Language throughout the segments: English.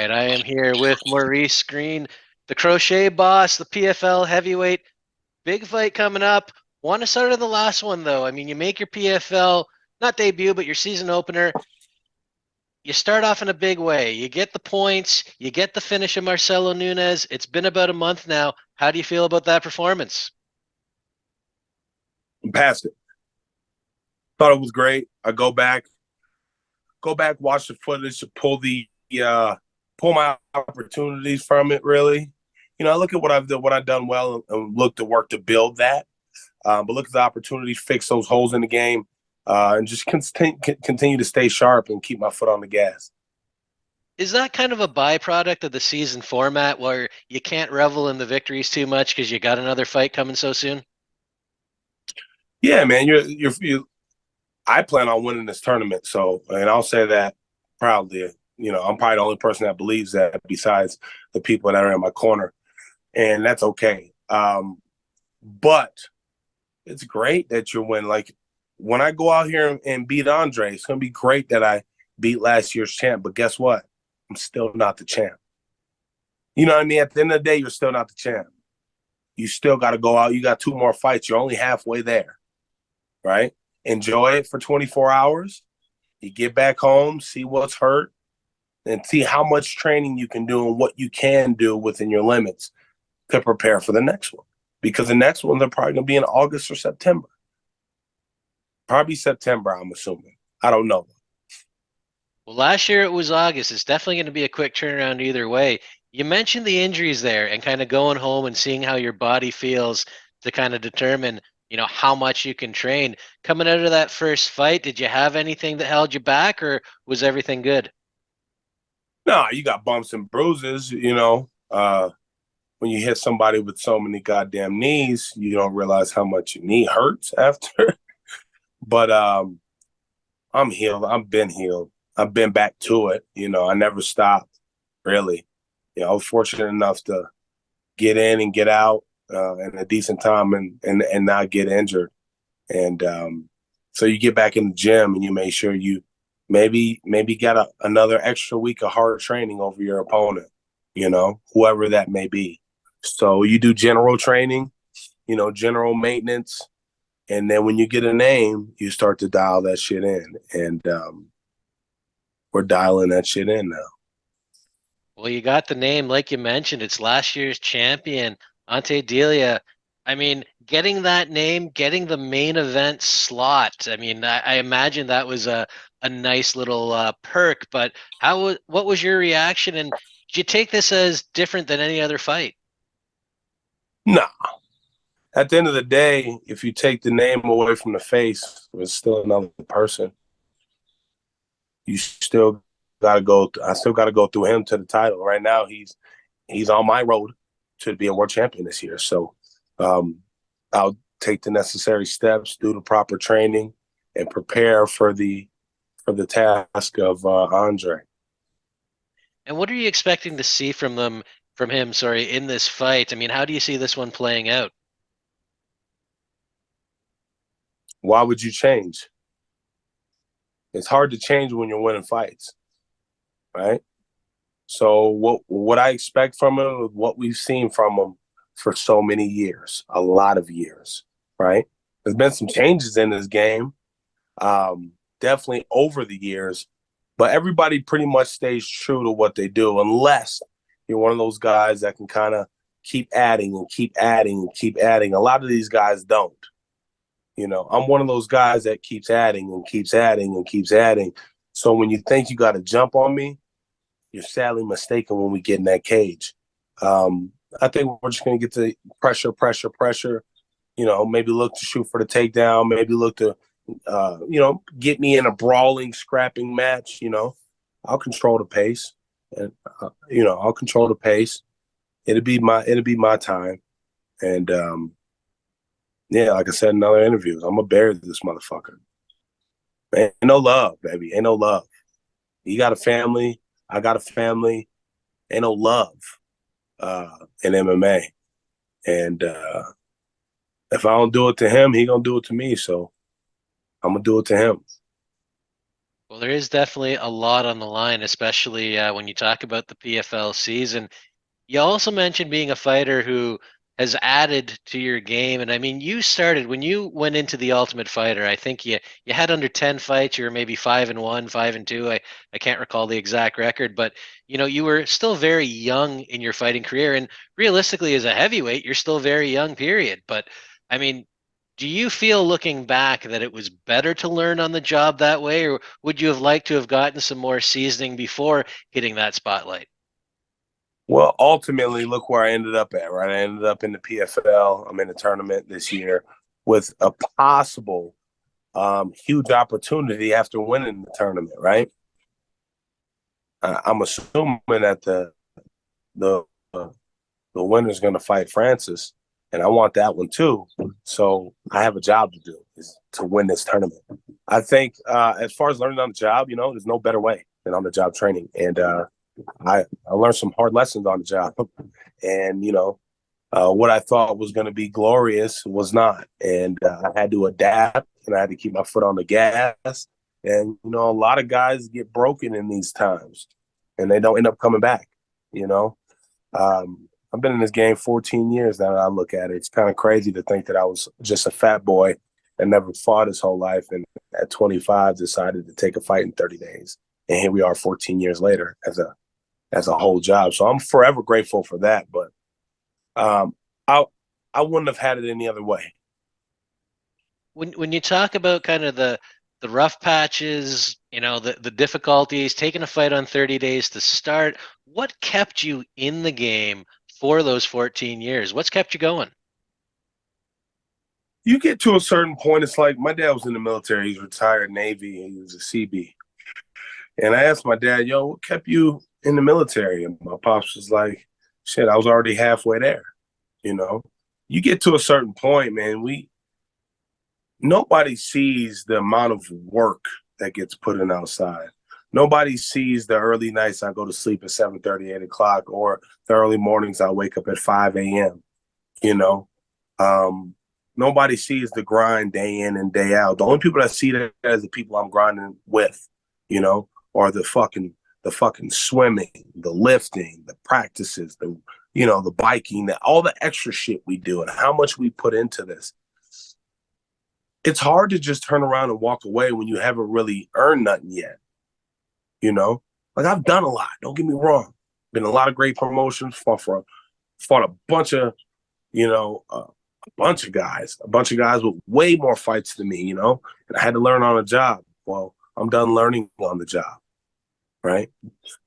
right, I am here with Maurice Greene, the Crochet Boss, the PFL heavyweight. Big fight coming up. Want to start on the last one, though. I mean, you make your PFL, not debut, but your season opener. You start off in a big way. You get the points, you get the finish of Marcelo Nunes. It's been about a month now. How do you feel about that performance? I'm past it. Thought it was great. I go back, watch the footage, pull my opportunities from it. Really, I look at what I've done well, and look to work to build that. But look at the opportunities, fix those holes in the game, and just continue to stay sharp and keep my foot on the gas. Is that kind of a byproduct of the season format where you can't revel in the victories too much because you got another fight coming so soon? Yeah, man, I plan on winning this tournament, and I'll say that proudly. I'm probably the only person that believes that besides the people that are in my corner, and that's okay. But it's great that you win. Like when I go out here and beat Andre, it's gonna be great that I beat last year's champ. But guess what? I'm still not the champ. You know what I mean? At the end of the day, you're still not the champ. You still got to go out. You got two more fights. You're only halfway there, right? Enjoy it for 24 hours. You get back home, see what's hurt, and see how much training you can do and what you can do within your limits to prepare for the next one. Because the next one, they're probably going to be in August or September. Probably September, I'm assuming. I don't know. Well, last year it was August. It's definitely going to be a quick turnaround either way. You mentioned the injuries there and kind of going home and seeing how your body feels to kind of determine, how much you can train. Coming out of that first fight, did you have anything that held you back or was everything good? No, you got bumps and bruises, when you hit somebody with so many goddamn knees, you don't realize how much your knee hurts after. But I'm healed. I've been healed. I've been back to it. I never stopped, really. I was fortunate enough to get in and get out in a decent time and not get injured. And so you get back in the gym and you make sure you maybe got another extra week of hard training over your opponent, whoever that may be. So you do general training, general maintenance. And then when you get a name, you start to dial that shit in. And we're dialing that shit in now. Well, you got the name, like you mentioned, it's last year's champion, Ante Delija. I mean, getting that name, getting the main event slot. I mean, I imagine that was a nice little perk. But what was your reaction? And did you take this as different than any other fight? No. At the end of the day, if you take the name away from the face, it's still another person. You still gotta go. I still gotta go through him to the title. Right now, he's on my road to be a world champion this year. So I'll take the necessary steps, do the proper training, and prepare for the task of Andre. And what are you expecting to see from him, sorry, in this fight? I mean, how do you see this one playing out? Why would you change? It's hard to change when you're winning fights, right? So what I expect from him, what we've seen from him for so many years, a lot of years, right? There's been some changes in this game, definitely over the years, but everybody pretty much stays true to what they do, unless you're one of those guys that can kind of keep adding and keep adding and keep adding. A lot of these guys don't. I'm one of those guys that keeps adding and keeps adding and keeps adding. So when you think you got to jump on me, you're sadly mistaken when we get in that cage. I think we're just going to get to pressure, pressure, pressure. Maybe look to shoot for the takedown. Maybe look to, get me in a brawling, scrapping match. I'll control the pace, and I'll control the pace. It'll be my time, and yeah, like I said in other interviews, I'm gonna bury this motherfucker. Ain't no love, baby. Ain't no love. You got a family. I got a family. Ain't no love in MMA. And if I don't do it to him, he gonna do it to me. So I'm gonna do it to him. Well, there is definitely a lot on the line, especially when you talk about the PFL season. You also mentioned being a fighter who has added to your game. And I mean, you started when you went into the Ultimate Fighter, I think you had under 10 fights, you were maybe 5-1, 5-2. I can't recall the exact record, but you were still very young in your fighting career. And realistically, as a heavyweight, you're still very young, period. But I mean, do you feel looking back that it was better to learn on the job that way, or would you have liked to have gotten some more seasoning before hitting that spotlight? Well, ultimately, look where I ended up at, right? I ended up in the PFL. I'm in a tournament this year with a possible huge opportunity after winning the tournament, right? I'm assuming that the uh, the winner's going to fight Francis, and I want that one too. So I have a job to do, is to win this tournament. I think as far as learning on the job, there's no better way than on the job training, and I learned some hard lessons on the job, and what I thought was going to be glorious was not, and I had to adapt, and I had to keep my foot on the gas. And a lot of guys get broken in these times, and they don't end up coming back. You know, I've been in this game 14 years now. I look at it; it's kind of crazy to think that I was just a fat boy and never fought his whole life, and at 25 decided to take a fight in 30 days, and here we are 14 years later as a whole job. So I'm forever grateful for that. But um, I wouldn't have had it any other way. When you talk about kind of the rough patches, the difficulties, taking a fight on 30 days to start, what kept you in the game for those 14 years? What's kept you going? You get to a certain point, it's like my dad was in the military. He's retired Navy, and he was a CB. And I asked my dad, "Yo, what kept you in the military?" And my pops was like, "Shit, I was already halfway there." You know, you get to a certain point, man. Nobody sees the amount of work that gets put in outside. Nobody sees the early nights I go to sleep at 7:30, 8 o'clock, or the early mornings I wake up at 5 a.m. You know, um, nobody sees the grind day in and day out. The only people that see that is the people I'm grinding with, or the fucking swimming, the lifting, the practices, the biking, all the extra shit we do and how much we put into this. It's hard to just turn around and walk away when you haven't really earned nothing yet. Like I've done a lot. Don't get me wrong. Been a lot of great promotions. Fought a bunch of a bunch of guys with way more fights than me. And I had to learn on the job. Well, I'm done learning on the job, right?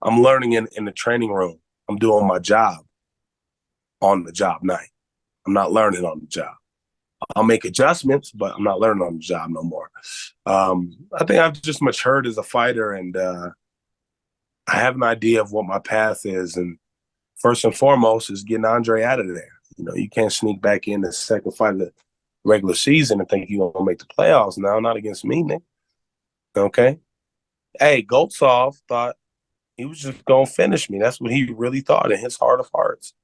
I'm learning in the training room. I'm doing my job on the job night. I'm not learning on the job. I'll make adjustments, but I'm not learning on the job no more. I think I've just matured as a fighter, and I have an idea of what my path is. And first and foremost is getting Andre out of there. You can't sneak back in the second fight of the regular season and think you're going to make the playoffs now. Not against me, Nick. Okay? Hey, Goltsov thought he was just going to finish me. That's what he really thought in his heart of hearts.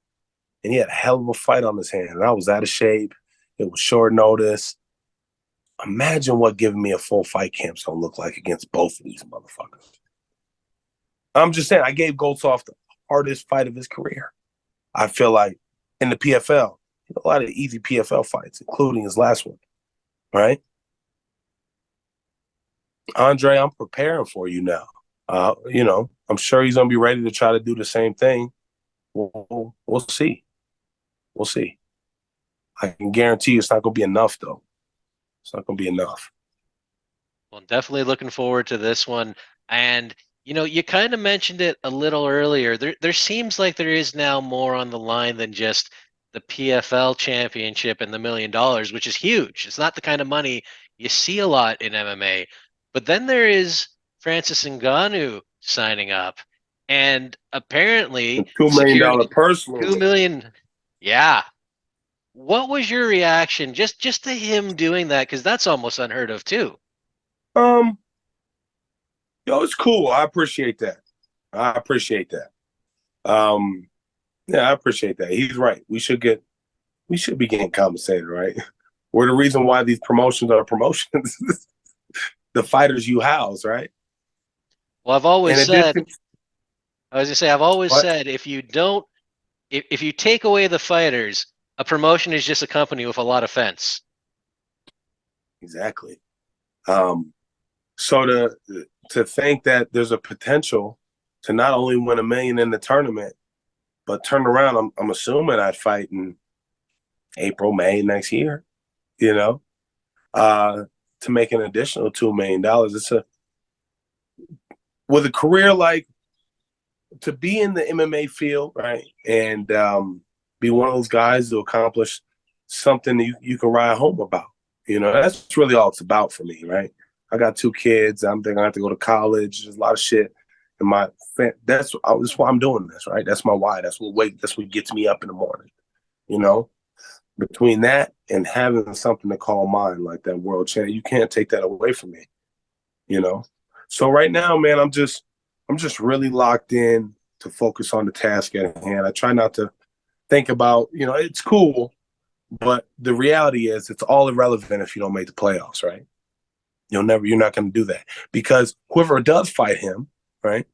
And he had a hell of a fight on his hand. And I was out of shape. It was short notice. Imagine what giving me a full fight camp's going to look like against both of these motherfuckers. I'm just saying, I gave Goltsov the hardest fight of his career. I feel like in the PFL, a lot of easy PFL fights, including his last one, right? Andre, I'm preparing for you now. I'm sure he's going to be ready to try to do the same thing. We'll see. We'll see. I can guarantee you it's not going to be enough, though. It's not going to be enough. Well, definitely looking forward to this one. And you kind of mentioned it a little earlier. There seems like there is now more on the line than just the PFL championship and the $1 million, which is huge. It's not the kind of money you see a lot in MMA. But then there is Francis Ngannou signing up, and The apparently $2 million secured personal. 2 million. Yeah. What was your reaction just to him doing that? Because that's almost unheard of too. Um, it's cool. I appreciate that. I appreciate that. Um, yeah, I appreciate that. He's right. We should be getting compensated, right? We're the reason why these promotions are promotions. The fighters you house, right? Well, I've always In said, addition, I was gonna say, I've always but said, if you take away the fighters, a promotion is just a company with a lot of fence. exactly. Um, so to think that there's a potential to not only win $1 million in the tournament, but turn around, I'm assuming I'd fight in April, May next year, you know, uh, to make an additional $2 million. It's a with a career like to be in the MMA field, right, and be one of those guys to accomplish something that you can ride home about. You know, that's really all it's about for me, right? I got 2 kids. I'm thinking I have to go to college. There's a lot of shit. And that's why I'm doing this, right? That's my why. That's what gets me up in the morning. You know, between that and having something to call mine, like that world champ, you can't take that away from me. You know, so right now, man, I'm just really locked in to focus on the task at hand. I try not to think about, it's cool, but the reality is it's all irrelevant if you don't make the playoffs, right? You're not going to do that because whoever does fight him, right?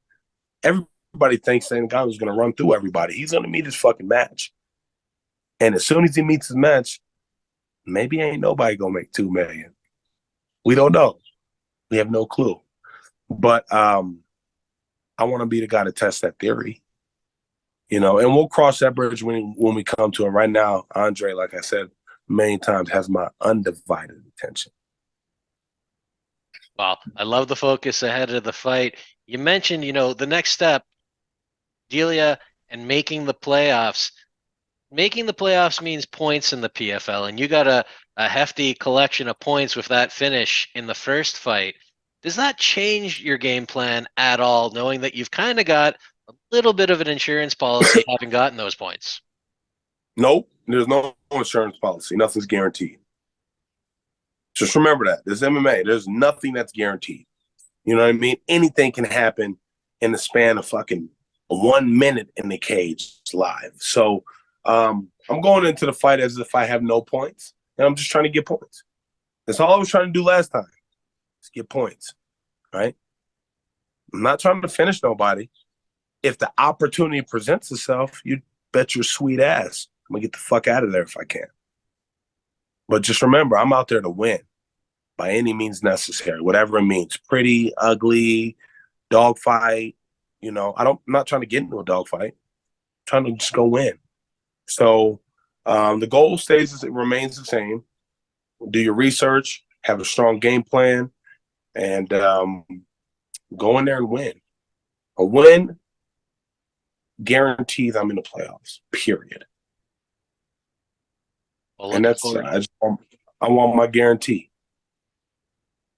Everybody thinks that guy was going to run through everybody. He's going to meet his fucking match. And as soon as he meets his match, maybe ain't nobody going to make 2 million. We don't know. We have no clue. But I want to be the guy to test that theory, and we'll cross that bridge when we come to it. Right now, Andre, like I said many times, has my undivided attention. Well, I love the focus ahead of the fight. You mentioned, the next step, Delia, and making the playoffs. Making the playoffs means points in the PFL, and you got a hefty collection of points with that finish in the first fight. Does that change your game plan at all, knowing that you've kind of got a little bit of an insurance policy having gotten those points? Nope, there's no insurance policy. Nothing's guaranteed. Just remember that. There's MMA. There's nothing that's guaranteed. You know what I mean? Anything can happen in the span of fucking 1 minute in the cage live. So I'm going into the fight as if I have no points, and I'm just trying to get points. That's all I was trying to do last time. Just get points, right? I'm not trying to finish nobody. If the opportunity presents itself, you bet your sweet ass I'm going to get the fuck out of there if I can. But just remember, I'm out there to win by any means necessary, whatever it means. Pretty, ugly, dogfight. I'm not trying to get into a dogfight. I'm trying to just go win. So the goal remains the same. Do your research, have a strong game plan, and go in there and win. A win guarantees I'm in the playoffs, period. Well, And that's I want my guarantee.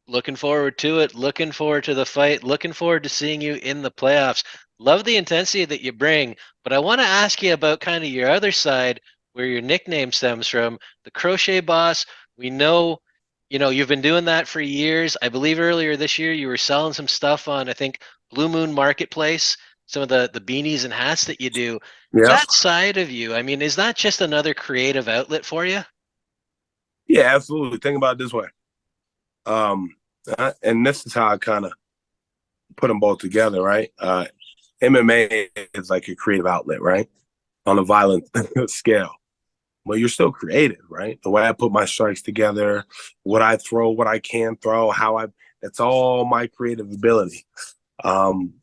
looking forward to it. Looking forward to the fight. Looking forward to seeing you in the playoffs. Love the intensity that you bring, but I want to ask you about kind of your other side, where your nickname stems from, the Crochet Boss. We know, you've been doing that for years. I believe earlier this year you were selling some stuff on, I think, Blue Moon Marketplace, some of the beanies and hats that you do. Yeah. That side of you, I mean, is that just another creative outlet for you? Yeah, absolutely. Think about it this way. And this is how I kind of put them both together, right? MMA is like a creative outlet, right? On a violent scale. But you're still creative, right? The way I put my strikes together, what I throw, what I can throw, that's all my creative ability.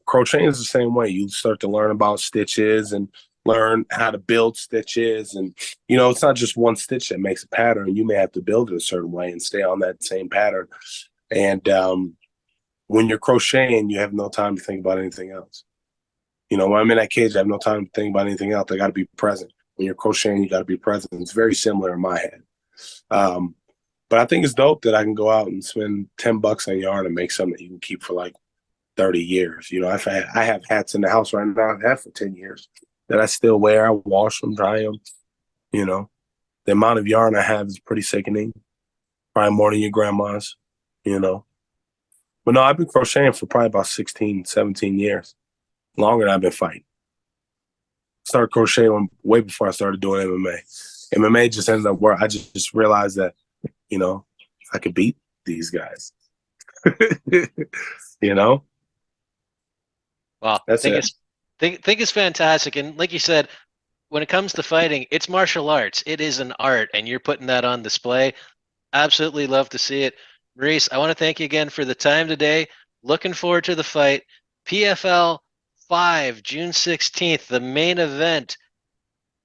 Crocheting is the same way. You start to learn about stitches and learn how to build stitches. And, it's not just one stitch that makes a pattern. You may have to build it a certain way and stay on that same pattern. And when you're crocheting, you have no time to think about anything else. When I'm in that cage, I have no time to think about anything else. I got to be present. When you're crocheting, you got to be present. It's very similar in my head. But I think it's dope that I can go out and spend $10 on yarn and make something that you can keep for like 30 years. I have hats in the house right now I've had for 10 years that I still wear. I wash them, dry them. The amount of yarn I have is pretty sickening. Probably more than your grandma's, But no, I've been crocheting for probably about 16, 17 years. Longer than I've been fighting. Started crocheting way before I started doing MMA. MMA just ended up where I just realized that, I could beat these guys. Well, That's it. think it's fantastic. And like you said, when it comes to fighting, it's martial arts. It is an art, and you're putting that on display. Absolutely love to see it. Maurice, I want to thank you again for the time today. Looking forward to the fight. PFL 5, June 16th, the main event.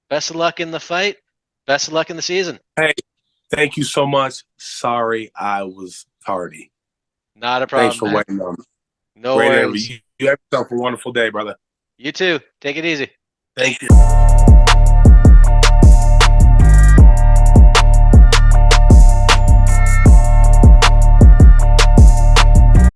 Best of luck in the fight. Best of luck in the season. Hey, thank you so much. Sorry I was tardy. Not a Thanks problem, for man. waiting on me. No Great interview. worries. You have yourself a wonderful day, brother. You too. Take it easy. Thank you.